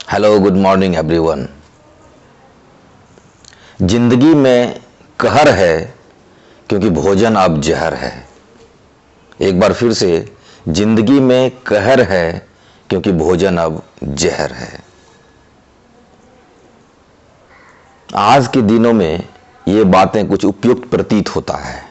Hello, good morning everyone. जिंदगी में कहर है क्योंकि भोजन अब जहर है। एक बार फिर से, जिंदगी में कहर है क्योंकि भोजन अब जहर है। आज के दिनों में ये बातें कुछ उपयुक्त प्रतीत होता है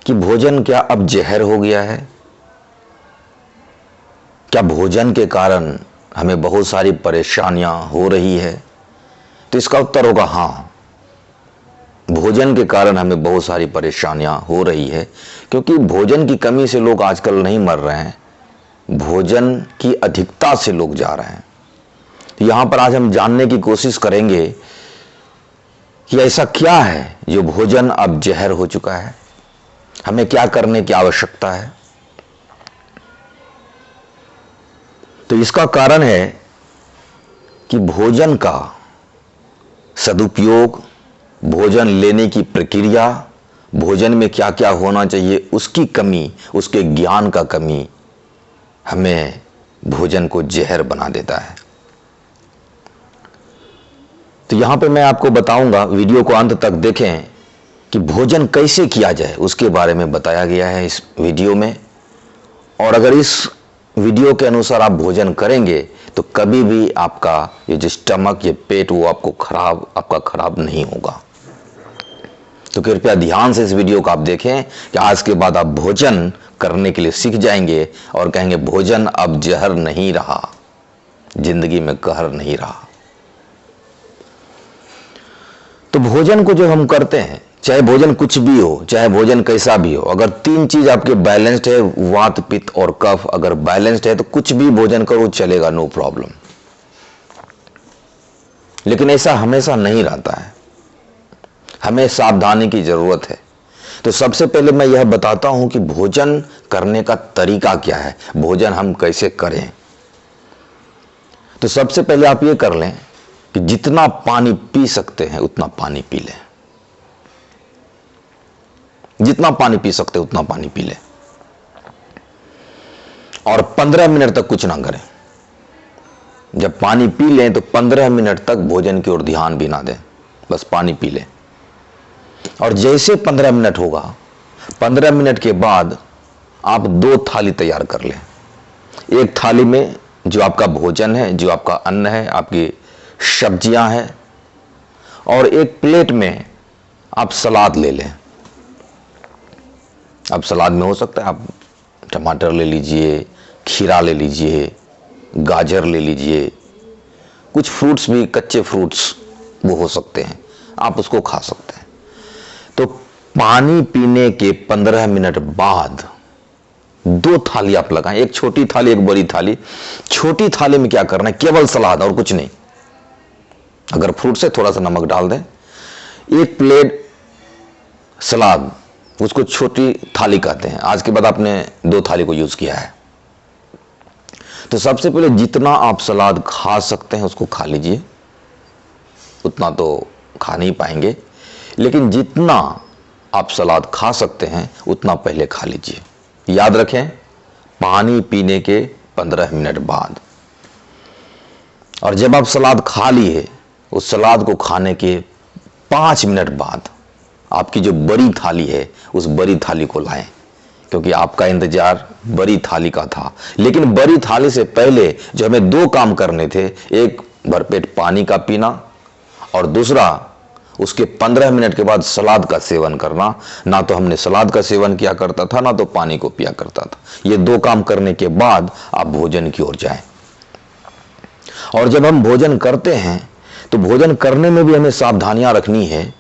कि भोजन क्या अब जहर हो गया है। क्या भोजन के कारण हमें बहुत सारी परेशानियां हो रही है? तो इसका उत्तर होगा हाँ, भोजन के कारण हमें बहुत सारी परेशानियां हो रही है। क्योंकि भोजन की कमी से लोग आजकल नहीं मर रहे हैं, भोजन की अधिकता से लोग जा रहे हैं। तो यहां पर आज हम जानने की कोशिश करेंगे कि ऐसा क्या है जो भोजन अब जहर हो चुका है, हमें क्या करने की आवश्यकता है। तो इसका कारण है कि भोजन का सदुपयोग, भोजन लेने की प्रक्रिया, भोजन में क्या क्या होना चाहिए उसकी कमी, उसके ज्ञान का कमी हमें भोजन को जहर बना देता है। तो यहां पे मैं आपको बताऊंगा, वीडियो को अंत तक देखें कि भोजन कैसे किया जाए, उसके बारे में बताया गया है इस वीडियो में। और अगर इस वीडियो के अनुसार आप भोजन करेंगे तो कभी भी आपका ये जो स्टमक, ये पेट, वो आपका खराब नहीं होगा। तो कृपया ध्यान से इस वीडियो को आप देखें कि आज के बाद आप भोजन करने के लिए सीख जाएंगे और कहेंगे भोजन अब जहर नहीं रहा, जिंदगी में कहर नहीं रहा। तो भोजन को जो हम करते हैं, चाहे भोजन कुछ भी हो, चाहे भोजन कैसा भी हो, अगर तीन चीज आपके बैलेंस्ड है, वात, पित्त और कफ अगर बैलेंस्ड है तो कुछ भी भोजन करो चलेगा, नो प्रॉब्लम। लेकिन ऐसा हमेशा नहीं रहता है, हमें सावधानी की जरूरत है। तो सबसे पहले मैं यह बताता हूं कि भोजन करने का तरीका क्या है, भोजन हम कैसे करें। तो सबसे पहले आप ये कर लें कि जितना पानी पी सकते हैं उतना पानी पी लें। जितना पानी पी सकते उतना पानी पी लें और 15 मिनट तक कुछ ना करें। जब पानी पी लें तो 15 मिनट तक भोजन की ओर ध्यान भी ना दें, बस पानी पी लें। और जैसे 15 मिनट होगा, 15 मिनट के बाद आप 2 थाली तैयार कर लें। एक थाली में जो आपका भोजन है, जो आपका अन्न है, आपकी सब्जियां हैं, और एक प्लेट में आप सलाद ले लें। अब सलाद में हो सकता है आप टमाटर ले लीजिए, खीरा ले लीजिए, गाजर ले लीजिए, कुछ फ्रूट्स भी, कच्चे फ्रूट्स वो हो सकते हैं, आप उसको खा सकते हैं। तो पानी पीने के 15 मिनट बाद 2 थाली आप लगाएं, एक छोटी थाली, एक बड़ी थाली। छोटी थाली में क्या करना है, केवल सलाद और कुछ नहीं। अगर फ्रूट से थोड़ा सा नमक डाल दें। एक प्लेट सलाद, उसको छोटी थाली कहते हैं। आज के बाद आपने 2 थाली को यूज किया है। तो सबसे पहले जितना आप सलाद खा सकते हैं उसको खा लीजिए। उतना तो खा नहीं पाएंगे, लेकिन जितना आप सलाद खा सकते हैं उतना पहले खा लीजिए। याद रखें, पानी पीने के 15 मिनट बाद। और जब आप सलाद खा लिए, उस सलाद को खाने के 5 मिनट बाद आपकी जो बड़ी थाली है उस बड़ी थाली को लाएं, क्योंकि आपका इंतजार बड़ी थाली का था। लेकिन बड़ी थाली से पहले जो हमें 2 काम करने थे, एक भरपेट पानी का पीना और दूसरा उसके 15 मिनट के बाद सलाद का सेवन करना। ना तो हमने सलाद का सेवन किया करता था, ना तो पानी को पिया करता था। ये 2 काम करने के बाद आप भोजन की ओर जाएं। और जब हम भोजन करते हैं तो भोजन करने में भी हमें सावधानियां रखनी है।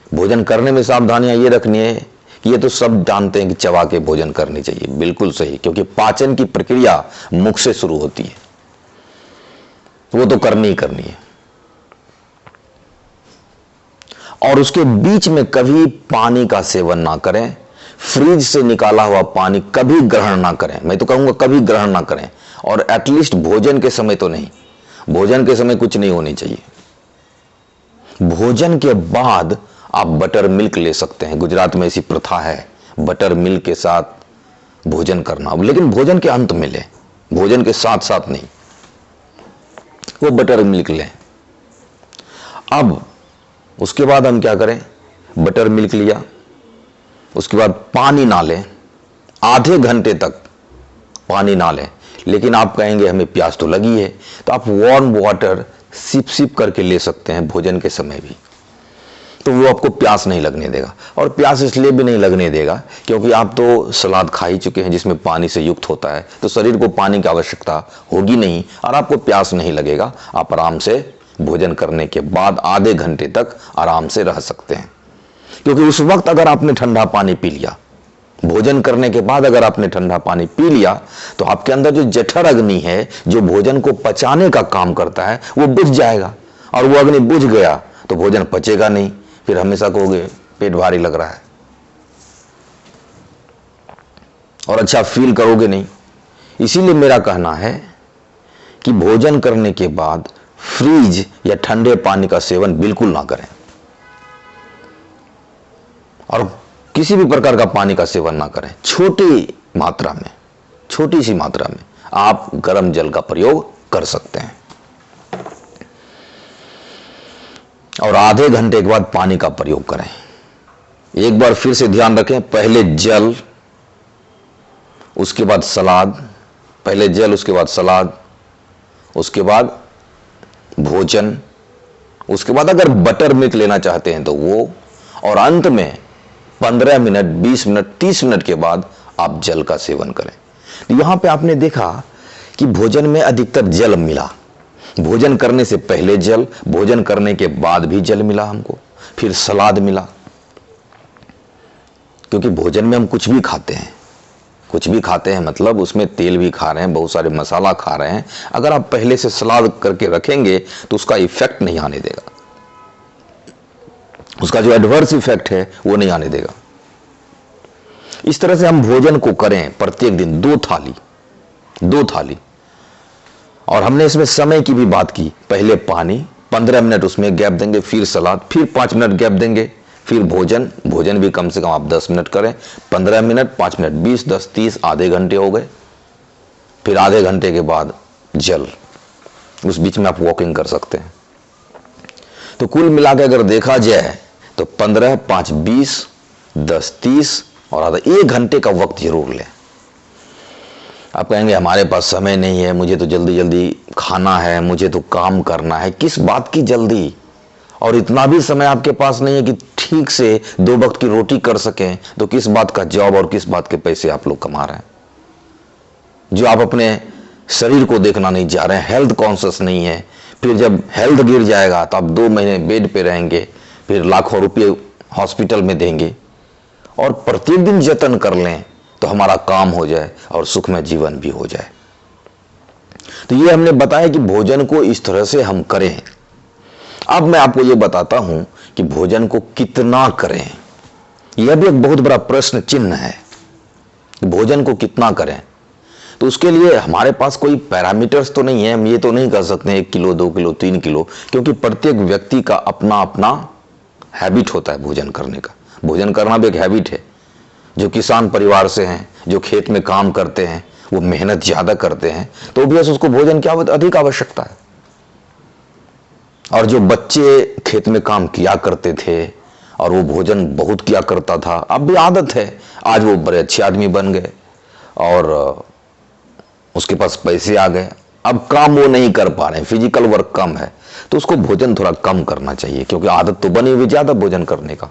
भोजन करने में सावधानियां ये रखनी है कि ये तो सब जानते हैं कि चबा के भोजन करनी चाहिए, बिल्कुल सही, क्योंकि पाचन की प्रक्रिया मुख से शुरू होती है, वो तो करनी ही करनी है। और उसके बीच में कभी पानी का सेवन ना करें। फ्रिज से निकाला हुआ पानी कभी ग्रहण ना करें, मैं तो कहूंगा कभी ग्रहण ना करें। और एटलीस्ट भोजन के समय तो नहीं, भोजन के समय कुछ नहीं होनी चाहिए। भोजन के बाद आप बटर मिल्क ले सकते हैं, गुजरात में ऐसी प्रथा है बटर मिल्क के साथ भोजन करना, लेकिन भोजन के अंत में ले, भोजन के साथ साथ नहीं। वो बटर मिल्क लें। अब उसके बाद हम क्या करें, बटर मिल्क लिया, उसके बाद पानी ना लें, आधे घंटे तक पानी ना लें। लेकिन आप कहेंगे हमें प्यास तो लगी है, तो आप वार्म वाटर सिप सिप करके ले सकते हैं भोजन के समय भी, तो वो आपको प्यास नहीं लगने देगा। और प्यास इसलिए भी नहीं लगने देगा क्योंकि आप तो सलाद खा ही चुके हैं जिसमें पानी से युक्त होता है, तो शरीर को पानी की आवश्यकता होगी नहीं और आपको प्यास नहीं लगेगा। आप आराम से भोजन करने के बाद आधे घंटे तक आराम से रह सकते हैं। क्योंकि उस वक्त अगर आपने ठंडा पानी पी लिया, भोजन करने के बाद अगर आपने ठंडा पानी पी लिया, तो आपके अंदर जो जठर अग्नि है, जो भोजन को पचाने का काम करता है, वो बुझ जाएगा। और वो अग्नि बुझ गया तो भोजन पचेगा नहीं, फिर हमेशा कहोगे पेट भारी लग रहा है और अच्छा फील करोगे नहीं। इसीलिए मेरा कहना है कि भोजन करने के बाद फ्रीज या ठंडे पानी का सेवन बिल्कुल ना करें और किसी भी प्रकार का पानी का सेवन ना करें। छोटी मात्रा में, छोटी सी मात्रा में आप गर्म जल का प्रयोग कर सकते हैं। और आधे घंटे के बाद पानी का प्रयोग करें। एक बार फिर से ध्यान रखें, पहले जल उसके बाद सलाद, पहले जल उसके बाद सलाद, उसके बाद भोजन, उसके बाद अगर बटर मिल्क लेना चाहते हैं तो वो, और अंत में 15 मिनट, 20 मिनट, 30 मिनट के बाद आप जल का सेवन करें। यहां पे आपने देखा कि भोजन में अधिकतर जल मिला। भोजन करने से पहले जल, भोजन करने के बाद भी जल मिला हमको, फिर सलाद मिला। क्योंकि भोजन में हम कुछ भी खाते हैं, कुछ भी खाते हैं मतलब उसमें तेल भी खा रहे हैं, बहुत सारे मसाला खा रहे हैं। अगर आप पहले से सलाद करके रखेंगे तो उसका इफेक्ट नहीं आने देगा, उसका जो एडवर्स इफेक्ट है वो नहीं आने देगा। इस तरह से हम भोजन को करें प्रत्येक दिन 2 थाली। और हमने इसमें समय की भी बात की, पहले पानी 15 मिनट उसमें गैप देंगे, फिर सलाद, फिर 5 मिनट गैप देंगे, फिर भोजन, भोजन भी कम से कम आप 10 मिनट करें। 15 मिनट, 5 मिनट, 20, 10, 30, आधे घंटे हो गए। फिर आधे घंटे के बाद जल, उस बीच में आप वॉकिंग कर सकते हैं। तो कुल मिला के अगर देखा जाए तो 15, 5, 20, 10, 30 और आधा 1 घंटे का वक्त जरूर लें। आप कहेंगे हमारे पास समय नहीं है, मुझे तो जल्दी जल्दी खाना है, मुझे तो काम करना है। किस बात की जल्दी? और इतना भी समय आपके पास नहीं है कि ठीक से 2 वक्त की रोटी कर सकें, तो किस बात का जॉब और किस बात के पैसे आप लोग कमा रहे हैं? जो आप अपने शरीर को देखना नहीं जा रहे हैं, हेल्थ कॉन्शियस नहीं है। फिर जब हेल्थ गिर जाएगा तो आप 2 महीने बेड पे रहेंगे, फिर लाखों रुपये हॉस्पिटल में देंगे। और प्रत्येक दिन यत्न कर लें तो हमारा काम हो जाए और सुखमय जीवन भी हो जाए। तो ये हमने बताया कि भोजन को इस तरह से हम करें। अब मैं आपको ये बताता हूं कि भोजन को कितना करें। यह भी एक बहुत बड़ा प्रश्न चिन्ह है, भोजन को कितना करें। तो उसके लिए हमारे पास कोई पैरामीटर्स तो नहीं है। हम ये तो नहीं कर सकते 1 किलो, 2 किलो, 3 किलो, क्योंकि प्रत्येक व्यक्ति का अपना अपना हैबिट होता है भोजन करने का। भोजन करना भी एक हैबिट है। जो किसान परिवार से हैं, जो खेत में काम करते हैं, वो मेहनत ज्यादा करते हैं, तो भी उसको भोजन की अधिक आवश्यकता है। और जो बच्चे खेत में काम किया करते थे और वो भोजन बहुत किया करता था, अब भी आदत है, आज वो बड़े अच्छे आदमी बन गए और उसके पास पैसे आ गए, अब काम वो नहीं कर पा रहे हैं, फिजिकल वर्क कम है, तो उसको भोजन थोड़ा कम करना चाहिए, क्योंकि आदत तो बनी हुई ज्यादा भोजन करने का।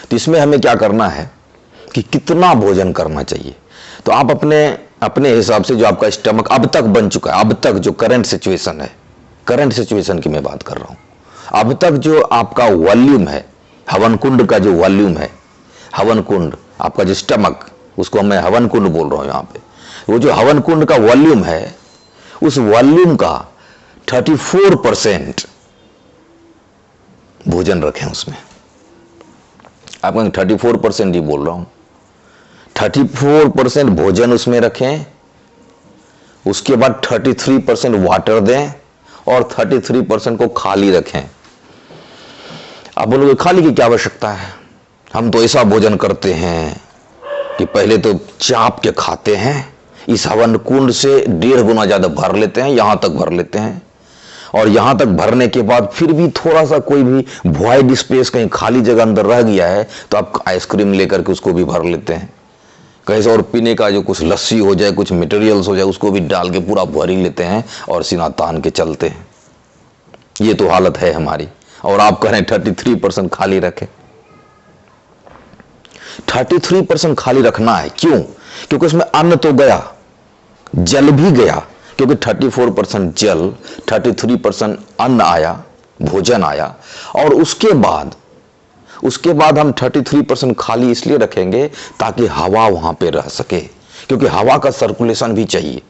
तो इसमें हमें क्या करना है कि कितना भोजन करना चाहिए। तो आप अपने हिसाब से जो आपका स्टमक अब तक बन चुका है, अब तक जो करंट सिचुएशन है, करंट सिचुएशन की मैं बात कर रहा हूं, अब तक जो आपका वॉल्यूम है, हवन कुंड का जो वॉल्यूम है, हवन कुंड आपका जो स्टमक, उसको मैं हवन कुंड बोल रहा हूं यहां पे, वो जो हवन कुंड का वॉल्यूम है, उस वॉल्यूम का 34% भोजन रखें उसमें। आप 34% ही बोल रहा हूं, 34% भोजन उसमें रखें। उसके बाद 33% वाटर दें और 33% को खाली रखें। आप बोलोगे खाली की क्या आवश्यकता है? हम तो ऐसा भोजन करते हैं कि पहले तो चाप के खाते हैं, इस हवन कुंड से 1.5 गुना ज्यादा भर लेते हैं, यहां तक भर लेते हैं। और यहां तक भरने के बाद फिर भी थोड़ा सा कोई भी वॉइड स्पेस, कहीं खाली जगह अंदर रह गया है, तो आप आइसक्रीम लेकर के उसको भी भर लेते हैं। कहीं से और पीने का जो कुछ लस्सी हो जाए, कुछ मटेरियल्स हो जाए, उसको भी डाल के पूरा भर ही लेते हैं और सीना तान के चलते हैं। ये तो हालत है हमारी। और आप कह रहे हैं 33% खाली रखें। 33% खाली रखना है, क्यों? क्योंकि उसमें अन्न तो गया, जल भी गया, क्योंकि 34% जल, 33% अन्न आया, भोजन आया। और उसके बाद हम 33% खाली इसलिए रखेंगे ताकि हवा वहां पे रह सके, क्योंकि हवा का सर्कुलेशन भी चाहिए।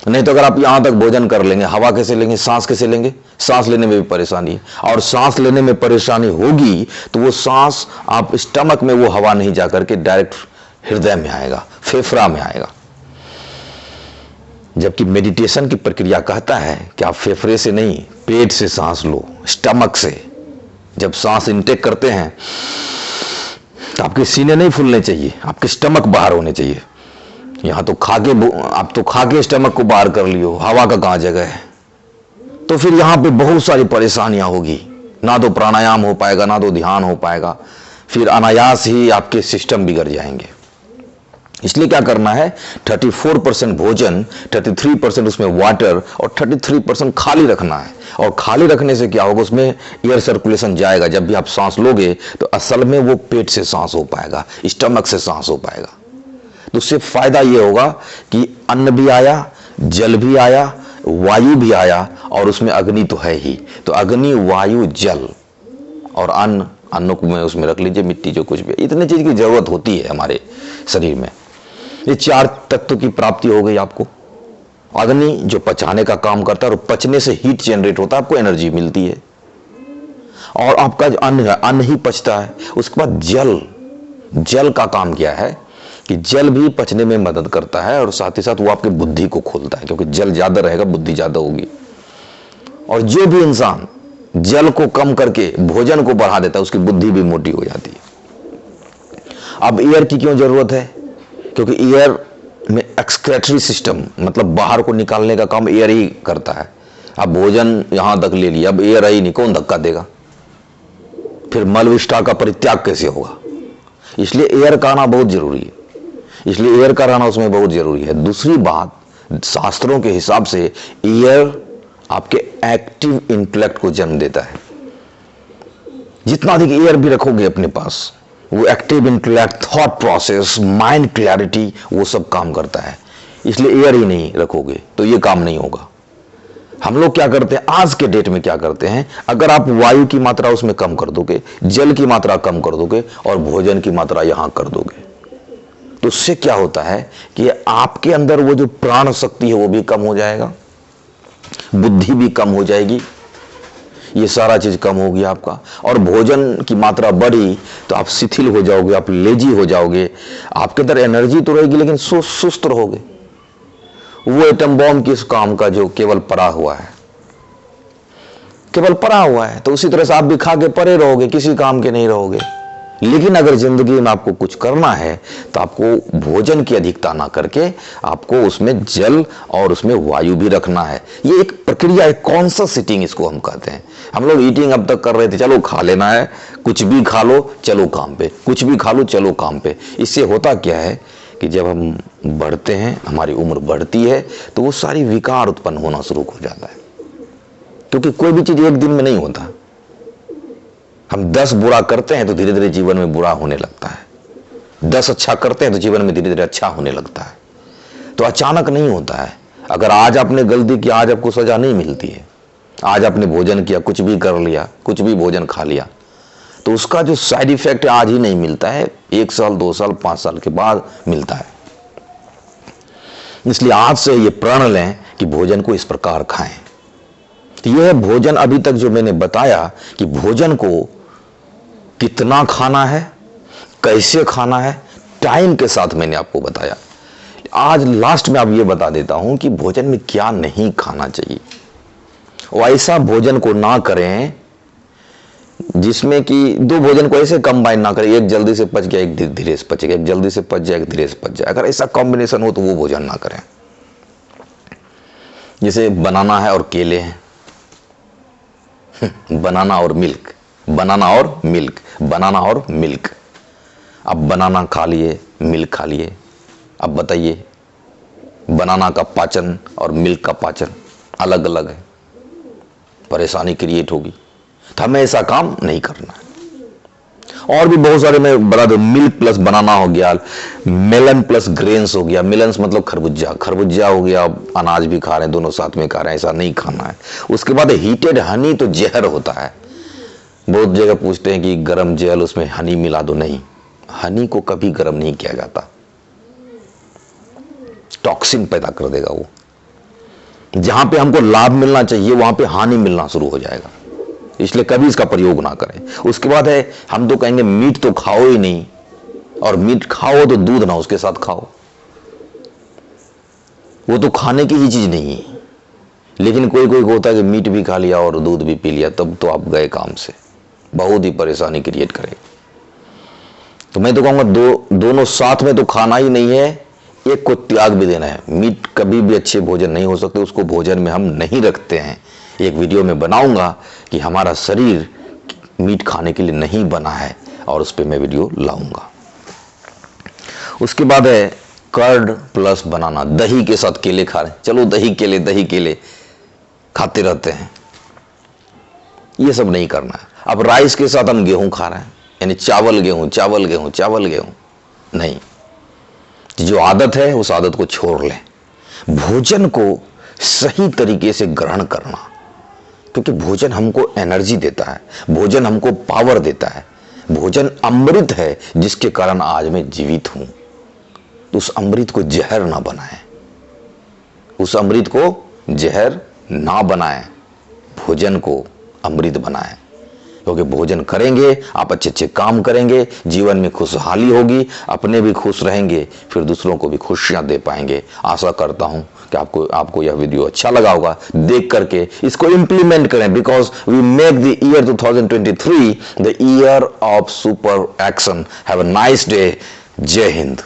नहीं तो अगर आप यहां तक भोजन कर लेंगे, हवा कैसे लेंगे, सांस कैसे लेंगे? सांस लेने में भी परेशानी है, और सांस लेने में परेशानी होगी तो वो सांस आप स्टमक में, वो हवा नहीं जाकर के डायरेक्ट हृदय में आएगा, फेफड़ा में आएगा। जबकि मेडिटेशन की प्रक्रिया कहता है कि आप फेफड़े से नहीं, पेट से सांस लो, स्टमक से। जब सांस इनटेक करते हैं तो आपके सीने नहीं फूलने चाहिए, आपके स्टमक बाहर होने चाहिए। यहां तो आप तो खा के स्टमक को बाहर कर लियो, हवा का कहां जगह है? तो फिर यहां पे बहुत सारी परेशानियां होगी, ना तो प्राणायाम हो पाएगा, ना तो ध्यान हो पाएगा, फिर अनायास ही आपके सिस्टम बिगड़ जाएंगे। इसलिए क्या करना है, 34% भोजन, 33% उसमें वाटर और 33% खाली रखना है। और खाली रखने से क्या होगा, उसमें एयर सर्कुलेशन जाएगा। जब भी आप सांस लोगे तो असल में वो पेट से सांस हो पाएगा, स्टमक से सांस हो पाएगा। तो उससे फायदा ये होगा कि अन्न भी आया, जल भी आया, वायु भी आया, और उसमें अग्नि तो है ही। तो अग्नि, वायु, जल और अन्न को में उसमें रख लीजिए, मिट्टी जो कुछ भी, इतने चीज की जरूरत होती है हमारे शरीर में। ये 4 तत्व की प्राप्ति हो गई आपको। अग्नि जो पचाने का काम करता है, और पचने से हीट जनरेट होता है, आपको एनर्जी मिलती है। और आपका जो अन्न है, अन्न ही पचता है। उसके बाद जल का काम क्या है कि जल भी पचने में मदद करता है, और साथ ही साथ वो आपकी बुद्धि को खोलता है, क्योंकि जल ज्यादा रहेगा, बुद्धि ज्यादा होगी। और जो भी इंसान जल को कम करके भोजन को बढ़ा देता है, उसकी बुद्धि भी मोटी हो जाती है। अब एयर की क्यों जरूरत है? क्योंकि एयर में एक्सक्रेटरी सिस्टम, मतलब बाहर को निकालने का काम एयर ही करता है। अब भोजन यहां तक ले लिया, अब एयर ही नहीं, कौन धक्का देगा? फिर मल विष्ठा का परित्याग कैसे होगा? इसलिए एयर का आना बहुत जरूरी है। इसलिए एयर का रहना उसमें बहुत जरूरी है। दूसरी बात, शास्त्रों के हिसाब से एयर आपके एक्टिव इंटेलेक्ट को जन्म देता है। जितना अधिक एयर भी रखोगे अपने पास, वो active intellect, thought process, mind clarity, वो सब काम करता है। इसलिए एयर ही नहीं रखोगे तो ये काम नहीं होगा। हम लोग क्या करते हैं, आज के डेट में क्या करते हैं, अगर आप वायु की मात्रा उसमें कम कर दोगे, जल की मात्रा कम कर दोगे, और भोजन की मात्रा यहां कर दोगे, तो उससे क्या होता है कि आपके अंदर वो जो प्राण शक्ति है वो भी कम हो जाएगा, बुद्धि भी कम हो जाएगी, ये सारा चीज कम होगी आपका। और भोजन की मात्रा बढ़ी तो आप शिथिल हो जाओगे, आप लेजी हो जाओगे, आपके अंदर एनर्जी तो रहेगी लेकिन सुस्त रहोगे। वो एटम बॉम्ब किस काम का जो केवल पड़ा हुआ है, केवल पड़ा हुआ है। तो उसी तरह से आप भी खा के पड़े रहोगे, किसी काम के नहीं रहोगे। लेकिन अगर जिंदगी में आपको कुछ करना है तो आपको भोजन की अधिकता ना करके आपको उसमें जल और उसमें वायु भी रखना है। ये एक प्रक्रिया है, कॉन्शियस ईटिंग इसको हम कहते हैं। हम लोग ईटिंग अब तक कर रहे थे, चलो खा लेना है, कुछ भी खा लो चलो काम पे, कुछ भी खा लो चलो काम पे। इससे होता क्या है कि जब हम बढ़ते हैं, हमारी उम्र बढ़ती है, तो वो सारी विकार उत्पन्न होना शुरू हो जाता है। क्योंकि कोई भी चीज एक दिन में नहीं होता। हम 10 बुरा करते हैं तो धीरे धीरे जीवन में बुरा होने लगता है, 10 अच्छा करते हैं तो जीवन में धीरे धीरे अच्छा होने लगता है। तो अचानक नहीं होता है। अगर आज आपने गलती की, आज आपको सजा नहीं मिलती है। आज आपने भोजन किया, कुछ भी कर लिया, कुछ भी भोजन खा लिया, तो उसका जो साइड इफेक्ट है आज ही नहीं मिलता है, 1 साल 2 साल 5 साल के बाद मिलता है। इसलिए आज से ये प्रण लें कि भोजन को इस प्रकार खाएं। तो यह भोजन अभी तक जो मैंने बताया कि भोजन को कितना खाना है, कैसे खाना है, टाइम के साथ मैंने आपको बताया। आज लास्ट में आप ये बता देता हूं कि भोजन में क्या नहीं खाना चाहिए। और ऐसा भोजन को ना करें जिसमें कि दो भोजन को ऐसे कंबाइन ना करें, एक जल्दी से पच गया एक धीरे से पचेगा, एक जल्दी से पच जाए एक धीरे से पच जाए। अगर ऐसा कॉम्बिनेशन हो तो वो भोजन ना करें। जैसे बनाना है और केले हैं, बनाना और मिल्क, बनाना और मिल्क, बनाना और मिल्क। अब बनाना खा लिए, मिल्क खा लिए, अब बताइए बनाना का पाचन और मिल्क का पाचन अलग अलग है, परेशानी क्रिएट होगी। तो हमें ऐसा काम नहीं करना है। और भी बहुत सारे मैं बता दूं, मिल्क प्लस बनाना हो गया, मेलन प्लस ग्रेन्स हो गया। मेलन्स मतलब खरबूजा, खरबूजा हो गया, अनाज भी खा रहे हैं, दोनों साथ में खा रहे हैं, ऐसा नहीं खाना है। उसके बाद हीटेड हनी तो जहर होता है। बहुत जगह पूछते हैं कि गरम जेल उसमें हनी मिला दो, नहीं, हनी को कभी गर्म नहीं किया जाता, टॉक्सिन पैदा कर देगा वो। जहां पे हमको लाभ मिलना चाहिए वहां पे हानि मिलना शुरू हो जाएगा, इसलिए कभी इसका प्रयोग ना करें। उसके बाद है, हम तो कहेंगे मीट तो खाओ ही नहीं, और मीट खाओ तो दूध ना उसके साथ खाओ, वो तो खाने की ही चीज नहीं है। लेकिन कोई कोई होता है कि मीट भी खा लिया और दूध भी पी लिया, तब तो आप गए काम से, बहुत ही परेशानी क्रिएट करेगा। तो मैं तो कहूंगा दोनों साथ में तो खाना ही नहीं है, एक को त्याग भी देना है। मीट कभी भी अच्छे भोजन नहीं हो सकते, उसको भोजन में हम नहीं रखते हैं। एक वीडियो में बनाऊंगा कि हमारा शरीर मीट खाने के लिए नहीं बना है, और उस पर मैं वीडियो लाऊंगा। उसके बाद है कर्ड प्लस बनाना, दही के साथ केले खा रहे हैं, चलो दही केले खाते रहते हैं, ये सब नहीं करना है। अब राइस के साथ हम गेहूं खा रहे हैं, यानी चावल गेहूं, नहीं। जो आदत है उस आदत को छोड़ लें। भोजन को सही तरीके से ग्रहण करना, क्योंकि भोजन हमको एनर्जी देता है, भोजन हमको पावर देता है, भोजन अमृत है जिसके कारण आज मैं जीवित हूं। तो उस अमृत को जहर ना बनाएं, उस अमृत को जहर ना बनाएं, भोजन को अमृत बनाएं। क्योंकि भोजन करेंगे आप अच्छे अच्छे काम करेंगे, जीवन में खुशहाली होगी, अपने भी खुश रहेंगे, फिर दूसरों को भी खुशियां दे पाएंगे। आशा करता हूं कि आपको यह वीडियो अच्छा लगा होगा। देख करके इसको इंप्लीमेंट करें, because we make the year 2023 the year of super action. Have a nice day. जय हिंद।